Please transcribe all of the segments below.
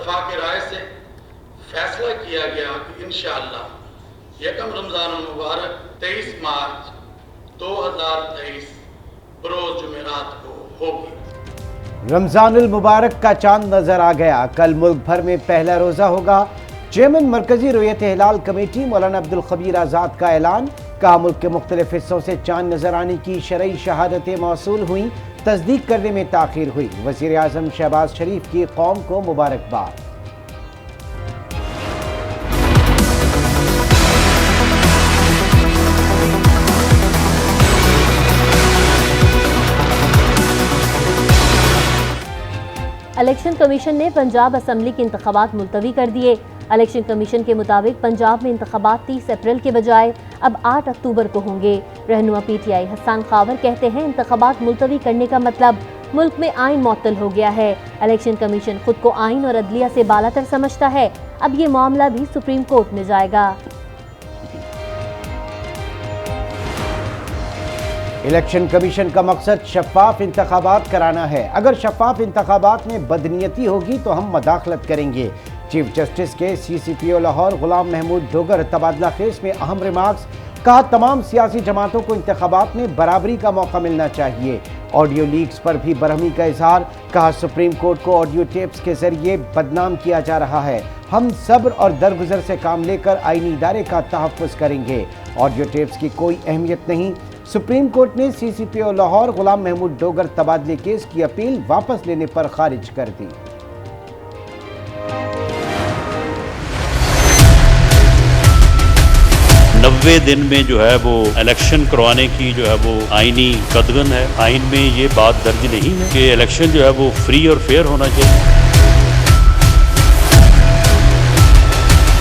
इत्तफाक राय से फैसला किया गया कि इंशाअल्लाह यकम रमज़ान मुबारक 23 मार्च 2023 बरोज़ जुमेरात को होगी। रमज़ानुल मुबारक का चांद नजर आ गया। कल मुल्क भर में पहला रोजा होगा। चेयरमैन मरकजी रुयत हिलाल कमेटी मौलाना अब्दुल खबीर आज़ाद का ऐलान। कहा मुल्क के मुख्तलिफ हिस्सों से चांद नजर आने की शरई शहादतें मौसूल हुई, तस्दीक करने में ताखीर हुई। वज़ीर आज़म शहबाज शरीफ की कौम को मुबारकबाद। इलेक्शन कमीशन ने पंजाब असम्बली के इंतखाबात मुलतवी कर दिए। इलेक्शन कमीशन के मुताबिक पंजाब में इंतखाबात 30 अप्रैल के बजाय अब 8 अक्टूबर को होंगे। रहनुमा PTI हसन खावर कहते हैं इंतखाबात मुलतवी करने का मतलब मुल्क में आइन मुअत्तल हो गया है। इलेक्शन कमीशन खुद को आइन और अदलिया से बालातर समझता है। अब ये मामला भी सुप्रीम कोर्ट में जाएगा। इलेक्शन कमीशन का मकसद शफाफ इंतखाबात कराना है। अगर शफाफ इंतखाबात में बदनीयती होगी तो हम मदाखलत करेंगे। चीफ जस्टिस के CCPO लाहौर गुलाम महमूद डोगर तबादला केस में अहम रिमार्क्स। कहा तमाम सियासी जमातों को इंतखाबात में बराबरी का मौका मिलना चाहिए। ऑडियो लीक्स पर भी बरहमी का इजहार। कहा सुप्रीम कोर्ट को ऑडियो टेप्स के जरिए बदनाम किया जा रहा है। हम सब्र और दरगुजर से काम लेकर आईनी इदारे का तहफ़्फ़ुज़ करेंगे। ऑडियो टेप्स की कोई अहमियत नहीं। सुप्रीम कोर्ट ने CCPO लाहौर गुलाम महमूद डोगर तबादले केस की अपील वापस लेने पर खारिज कर दी। नब्बे दिन में जो है वो इलेक्शन करवाने की जो है वो आईनी कदगन है। आइन में ये बात दर्ज नहीं है कि इलेक्शन जो है वो फ्री और फेयर होना चाहिए।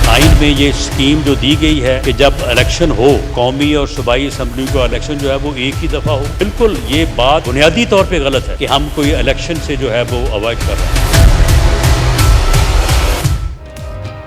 आइन में ये स्कीम जो दी गई है कि जब इलेक्शन हो, कौमी और सूबाई असम्बली का इलेक्शन जो है वो एक ही दफा हो, बिल्कुल ये बात बुनियादी तौर पे गलत है कि हम कोई इलेक्शन से जो है वो अवॉइड कर रहे हैं।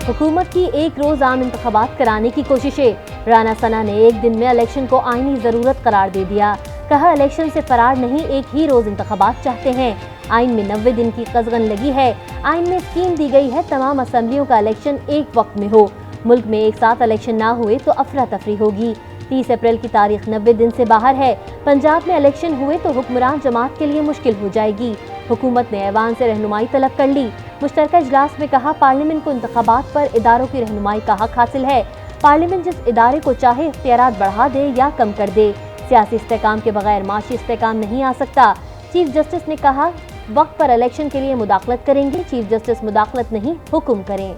हुकूमत की एक रोज आम इंतखाबात कराने की कोशिशें। राना सना ने एक दिन में इलेक्शन को आईनी जरूरत करार दे दिया। कहा इलेक्शन से फरार नहीं, एक ही रोज इंतखाबात चाहते हैं। आइन में 90 दिन की कज़गन लगी है। आइन में स्कीम दी गई है तमाम असम्बलियों का इलेक्शन एक वक्त में हो। मुल्क में एक साथ इलेक्शन ना हुए तो अफरा तफरी होगी। 30 अप्रैल की तारीख 90 दिन से बाहर है। पंजाब में इलेक्शन हुए तो हुक्मरान जमात के लिए मुश्किल हो जाएगी। हुकूमत ने ऐवान से रहनुमाई तलब कर ली। मुश्तरका इजलास में कहा पार्लियामेंट को इंतखाबात पर इदारों की रहनुमाई का हक हासिल है। पार्लियामेंट जिस इदारे को चाहे इख्तियारात बढ़ा दे या कम कर दे। सियासी इस्तेकाम के बगैर माशी इस्तेकाम नहीं आ सकता। चीफ जस्टिस ने कहा वक्त पर इलेक्शन के लिए मुदाखलत करेंगे। चीफ जस्टिस मुदाखलत नहीं, हुक्म करें।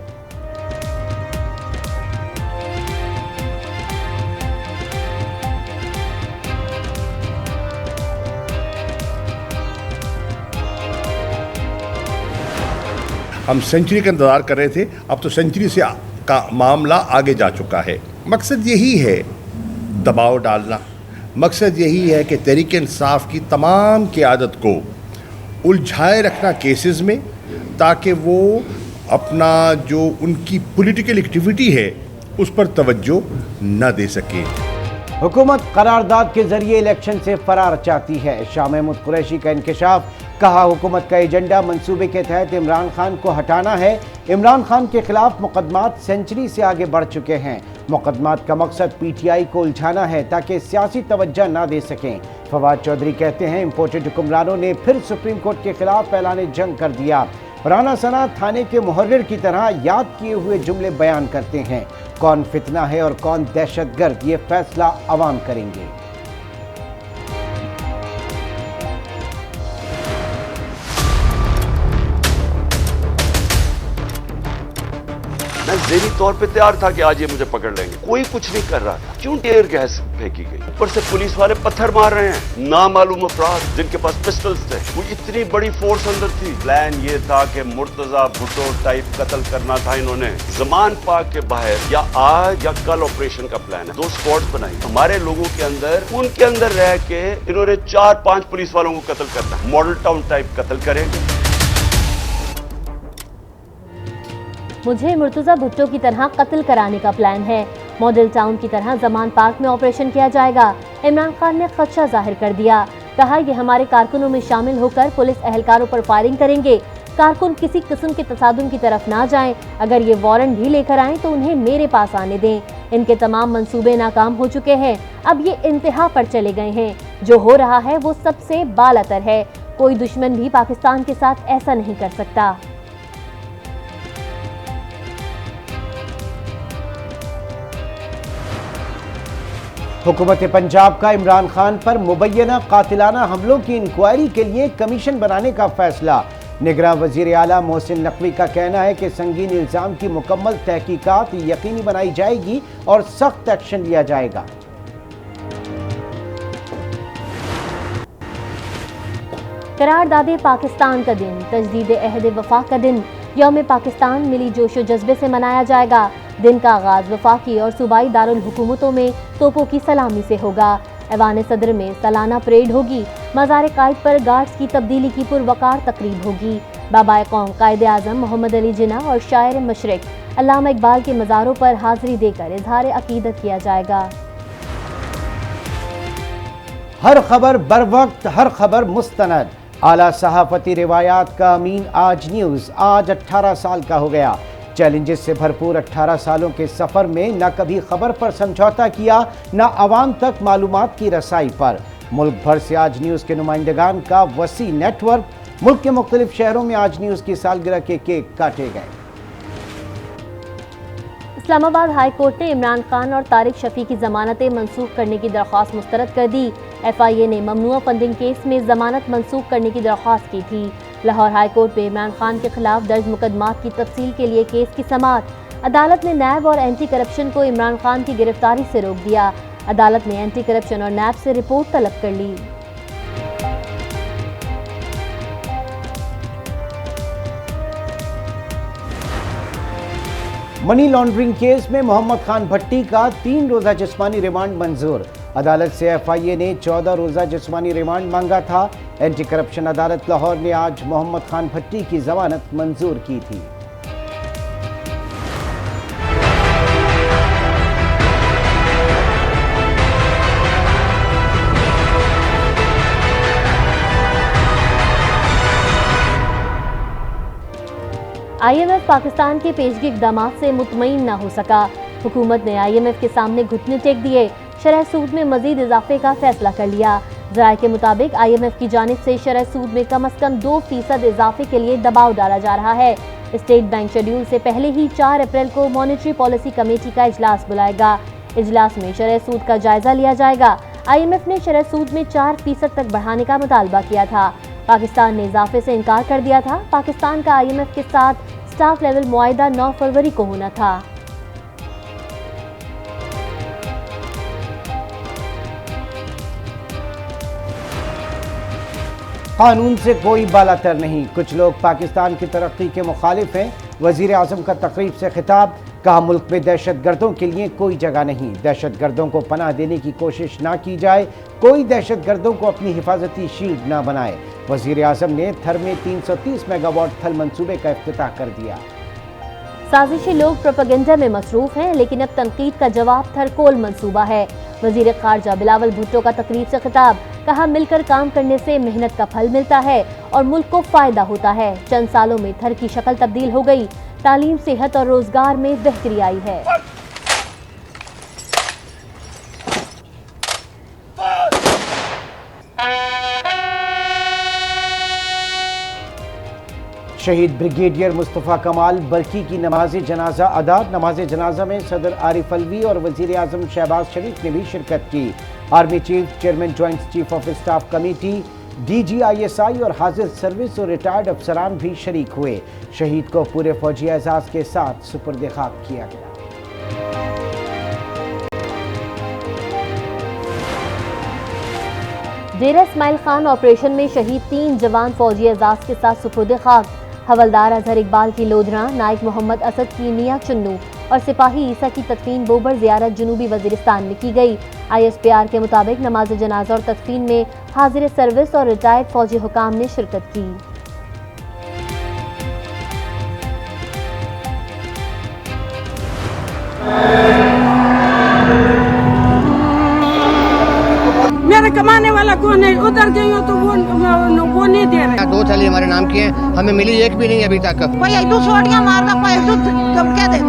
हम सेंचुरी का इंतजार कर रहे थे, अब तो सेंचुरी से का मामला आगे जा चुका है। मकसद यही है दबाव डालना। मकसद यही है कि तहरीक इंसाफ की तमाम क़यादत को उलझाए रखना केसेस में, ताकि वो अपना जो उनकी पॉलिटिकल एक्टिविटी है उस पर तवज्जो न दे सके। हुकूमत करारदाद के जरिए इलेक्शन से फरार चाहती है। शाह महमूद कुरैशी का इंकशाफ। कहा हुकूमत का एजेंडा मंसूबे के तहत इमरान खान को हटाना है। इमरान खान के खिलाफ मुकदमात सेंचुरी से आगे बढ़ चुके हैं। मुकदमात का मकसद PTI को उलझाना है ताकि सियासी तवज्जो ना दे सकें। फवाद चौधरी कहते हैं इम्पोर्टेड हुक्मरानों ने फिर सुप्रीम कोर्ट के खिलाफ ऐलान जंग कर दिया। राना सना थाने के मुहर्रिर की तरह याद किए हुए जुमले बयान करते हैं। कौन फितना है और कौन दहशतगर्द, ये फैसला अवाम करेंगे। मैं ज़हनी तौर पे तैयार था कि आज ये मुझे पकड़ लेंगे। कोई कुछ नहीं कर रहा था। क्यों टीयर गैस फेंकी गई? ऊपर से पुलिस वाले पत्थर मार रहे हैं। नामालूम अफराद जिनके पास पिस्टल्स थे, वो इतनी बड़ी फोर्स अंदर थी। प्लान ये था कि मुर्तजा भुट्टो टाइप कत्ल करना था इन्होंने। जमान पाक के बाहर या आज या कल ऑपरेशन का प्लान है। 2 स्क्वाड्स बनाई हमारे लोगों के अंदर, उनके अंदर रह के इन्होंने 4-5 पुलिस वालों को कत्ल करना। मॉडल टाउन टाइप कत्ल करेंगे। मुझे मुर्तजा भुट्टो की तरह कत्ल कराने का प्लान है। मॉडल टाउन की तरह जमान पार्क में ऑपरेशन किया जाएगा। इमरान खान ने खदशा जाहिर कर दिया। कहा ये हमारे कारकुनों में शामिल होकर पुलिस एहलकारों पर फायरिंग करेंगे। कारकुन किसी किस्म के तसादुम की तरफ ना जाएं। अगर ये वारंट भी लेकर आएं तो उन्हें मेरे पास आने दें। इनके तमाम मंसूबे नाकाम हो चुके हैं। अब ये इंतहा पर चले गए हैं। जो हो रहा है वो सबसे बालातर है। कोई दुश्मन भी पाकिस्तान के साथ ऐसा नहीं कर सकता। हुकूमत पंजाब का इमरान खान पर मुबैना कातिलाना हमलों की इंक्वायरी के लिए कमीशन बनाने का फैसला। निगरान वजीर आला मोहसिन नकवी का कहना है कि संगीन इल्जाम की मुकम्मल तहकीकात यकीनी बनाई जाएगी और सख्त एक्शन लिया जाएगा। करारदादे पाकिस्तान का दिन, तजदीद अहद वफा का दिन, यौम पाकिस्तान मिली जोशो जज्बे से मनाया जाएगा। दिन का आगाज वफाकी और सूबाई दारुल हुकूमतों में तोपों की सलामी से होगा। ऐवान सदर में सालाना परेड होगी। मज़ार कायद पर गार्ड्स की तब्दीली की पुरवकार तकरीब होगी। बाबा कौम कायद आज़म मोहम्मद अली जिन्ना और शायर मशरिक अल्लामा इकबाल के मज़ारों पर हाजिरी देकर इजहार अकीदत किया जाएगा। हर खबर बर वक्त, हर खबर मुस्तनद। आला सहाफती रिवायात का अमीन आज न्यूज़ आज 18 साल का हो गया। चैलेंजेस से भरपूर 18 सालों के सफ़र में न कभी खबर पर समझौता किया, न आवाम तक मालूमात की रसाई पर। मुल्क भर से आज न्यूज़ के नुमाइंदगान का वसी नेटवर्क। मुल्क के मुख्तलिफ शहरों में आज न्यूज़ की सालगिरह के केक काटे गए। इस्लामाबाद हाई कोर्ट ने इमरान खान और तारिक शफी की जमानतें मनसूख करने की दरख्वास्त मुस्तरद कर दी। FIA ने ममनुआ फंडिंग केस में जमानत मनसूख करने की दरख्वास्त की थी। लाहौर हाई कोर्ट में इमरान खान के खिलाफ दर्ज मुकदमात की तफसील के लिए केस की समाअत। अदालत ने नैब और एंटी करप्शन को इमरान खान की गिरफ्तारी से रोक दिया। अदालत ने एंटी करप्शन और नैब से रिपोर्ट तलब कर ली। मनी लॉन्ड्रिंग केस में मोहम्मद खान भट्टी का 3 रोज़ा जिस्मानी रिमांड मंजूर। अदालत से FIA ने 14 रोज़ा जिस्मानी रिमांड मांगा था। एंटी करप्शन अदालत लाहौर ने आज मोहम्मद खान भट्टी की जमानत मंजूर की थी। IMF पाकिस्तान के पेशगी इक़दामात से मुतमईन न हो सका। हुकूमत ने IMF के सामने घुटने टेक दिए। शरह सूद में मजीद इजाफे का फैसला कर लिया। ज़राए के मुताबिक IMF की जानिब से शरह सूद में कम अज़ कम 2% इजाफे के लिए दबाव डाला जा रहा है। स्टेट बैंक शेड्यूल से पहले ही 4 अप्रैल को मॉनेटरी पॉलिसी कमेटी का इजलास बुलाएगा। इजलास में शरह सूद का जायजा लिया जाएगा। IMF ने शरह सूद में 4% तक बढ़ाने का मुतालबा किया था। पाकिस्तान ने इजाफे से इनकार कर दिया था। पाकिस्तान का IMF के साथ स्टाफ लेवल मुआहिदा 9 फरवरी को होना था। कानून से कोई बालातर नहीं, कुछ लोग पाकिस्तान की तरक्की के मुखालिफ हैं। वजीर आज़म का तकरीब से खिताब, कहा मुल्क में दहशत गर्दों के लिए कोई जगह नहीं। दहशत गर्दों को पनाह देने की कोशिश ना की जाए। कोई दहशत गर्दों को अपनी हिफाजती शील्ड ना बनाए। वजीर आज़म ने थर में 330 मेगावाट थल मंसूबे का इफ्तिताह कर दिया। साजिशी लोग प्रोपेगेंडा में मसरूफ हैं, लेकिन अब तनकीद का जवाब थरकोल मंसूबा है। वजीर खारजा बिलावल भुट्टो का तकरीब से खिताब, कहा मिलकर काम करने से मेहनत का फल मिलता है और मुल्क को फायदा होता है। चंद सालों में थर की शक्ल तब्दील हो गई। तालीम, सेहत और रोजगार में बेहतरी आई है। शहीद ब्रिगेडियर मुस्तफ़ा कमाल बरकी की नमाज जनाजा अदा। नमाज जनाजा में सदर आरिफ अलवी और वजीर आज़म शहबाज शरीफ ने भी शिरकत की। Army chief, chairman joint chief of staff committee, DG ISI और हाजिर सर्विस और रिटायर्ड अफसरान भी शरीक हुए। शहीद को पूरे फौजी एजाज के साथ सुपुर्द खाक किया गया। डेरा इस्माइल खान ऑपरेशन में शहीद 3 जवान फौजी एजाज के साथ सुपुर्द खाक। हवलदार अजहर इकबाल की लोधरा, नायक मोहम्मद असद की मियां चुन्नू और सिपाही ईसा की तदफीन बोबर ज़ियारत जनूबी वजीरिस्तान में की गई। ISPR के मुताबिक नमाज जनाजा और तदफीन में हाजिर सर्विस और रिटायर्ड फौजी हुकाम ने शिरकत की। मेरे में कमाने वाला कौन है? उधर गई हो तो वो नहीं दे रहे। 2 थैली हमारे नाम की है, हमें मिली एक भी नहीं अभी तक। कोई एक दो सोटियां मारता, कोई एक दो कब क्या देता।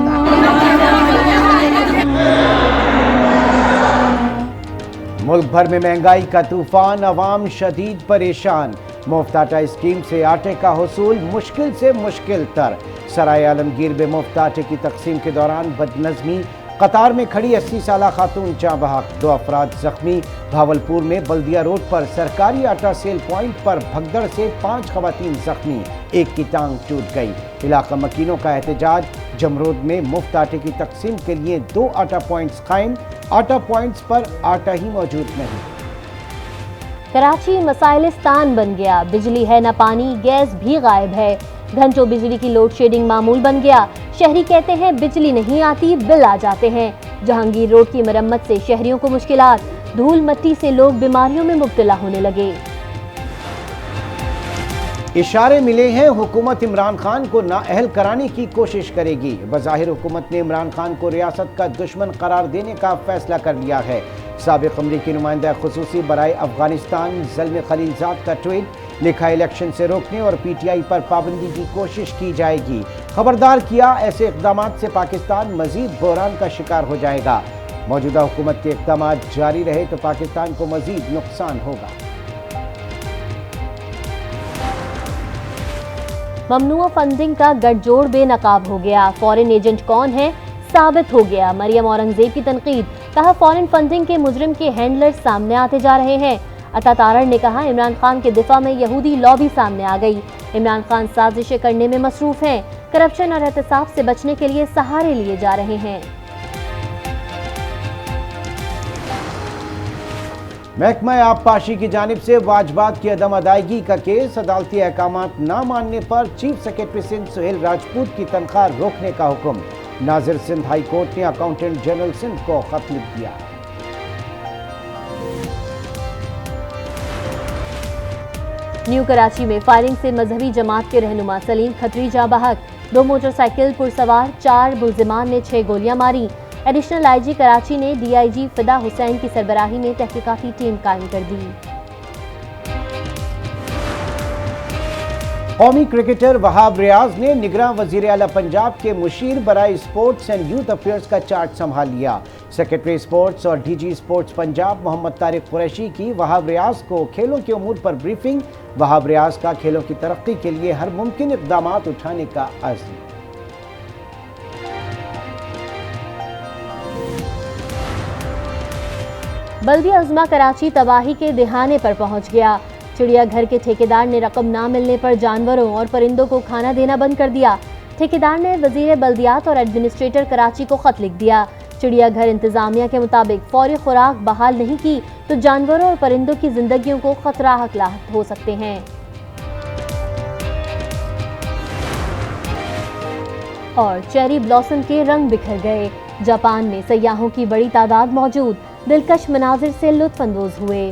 मुल्क भर में महंगाई का तूफान, अवाम शदीद परेशान। मुफ्त आटा स्कीम से आटे का हुसूल मुश्किल से मुश्किल तर। सराय आलमगीर में मुफ्त आटे की तकसीम के दौरान बदनज़मी, कतार में खड़ी 80 साला खातून जाँ बहक, 2 अफराद जख्मी। भावलपुर में बल्दिया रोड पर सरकारी आटा सेल पॉइंट पर भगदड़ से 5 खवातीन जख्मी, एक की टांग टूट गई। इलाका मकीनों का एहतजाज। जमरोद में मुफ्त आटे की तकसीम के लिए 2 आटा पॉइंट्स कायम, आटा पॉइंट्स पर आटा ही मौजूद नहीं। कराची मसाइलिस्तान बन गया, बिजली है न पानी, गैस भी गायब है। घंटों बिजली की लोड शेडिंग मामूल बन गया। शहरी कहते हैं बिजली नहीं आती, बिल आ जाते हैं। जहांगीर रोड की मरम्मत से शहरियों को मुश्किलात, धूल मट्टी से लोग बीमारियों में मुब्तला होने लगे। इशारे मिले हैं हुकूमत इमरान खान को नाअहल कराने की कोशिश करेगी। बज़ाहिर हुकूमत ने इमरान खान को रियासत का दुश्मन करार देने का फैसला कर लिया है। साबिक़ अमरीकी नुमाइंदा खुसूसी बराए अफगानिस्तान ज़ल्म खलीलज़ाद का ट्वीट, लिखा इलेक्शन से रोकने और PTI पर पाबंदी की कोशिश की जाएगी। खबरदार किया, ऐसे इक़दाम से पाकिस्तान मज़ीद बहरान का शिकार हो जाएगा। मौजूदा हुकूमत के इक़दाम जारी रहे तो पाकिस्तान को मज़ीद नुकसान होगा। ममनुआ फंडिंग का गठजोड़ बेनकाब हो गया। फॉरेन एजेंट कौन है साबित हो गया। मरियम औरंगजेब की तनकीद, कहा फॉरेन फंडिंग के मुजरिम के हैंडलर सामने आते जा रहे हैं। अता तारड़ ने कहा इमरान खान के दिफा में यहूदी लॉबी सामने आ गई। इमरान खान साजिशें करने में मसरूफ हैं, करप्शन और एहतसाब से बचने के लिए सहारे लिए जा रहे हैं। महकमा आबपाशी की जानिब से वाजबात की अदम अदायगी का केस, अदालती अहकामात न मानने पर चीफ सेक्रेटरी सिंध सुहेल राजपूत की तनख्वाह रोकने का हुक्म। नाजिर सिंध हाई कोर्ट ने अकाउंटेंट जनरल सिंध को खत लिख दिया। न्यू कराची में फायरिंग से मजहबी जमात के रहनुमा सलीम खत्री जाँ बहक, 2 मोटरसाइकिल पुरसवार 4 मुल्जिमान ने 6 गोलियां मारी। एडिशनल IG कराची ने DIG फिदा हुसैन की सरबराही में तहकीकाती टीम कायम कर दी। कौमी क्रिकेटर वहाब रियाज ने निगरान वजीर आला पंजाब के मुशीर बराए स्पोर्ट्स एंड यूथ अफेयर्स का चार्ज संभाल लिया। सेक्रेटरी स्पोर्ट्स और DG स्पोर्ट्स पंजाब मोहम्मद तारिक कुरैशी की वहाब रियाज को खेलों के उमूर पर ब्रीफिंग। वहाब रियाज का खेलों की तरक्की के लिए हर मुमकिन इक़दाम उठाने का अज़्म। बल्दिया अज़मा कराची तबाही के दिहाने पर पहुंच गया। चिड़ियाघर के ठेकेदार ने रकम ना मिलने पर जानवरों और परिंदों को खाना देना बंद कर दिया। ठेकेदार ने वजीर बल्दियात और एडमिनिस्ट्रेटर कराची को खत लिख दिया। चिड़ियाघर इंतजामिया के मुताबिक फौरी खुराक बहाल नहीं की तो जानवरों और परिंदों की जिंदगियों को खतरा हकलाहत हो सकते हैं। और चेरी ब्लॉसम के रंग बिखर गए। जापान में सयाहों की बड़ी तादाद मौजूद, दिलकश मनाजिर से लुत्फ अंदोज हुए।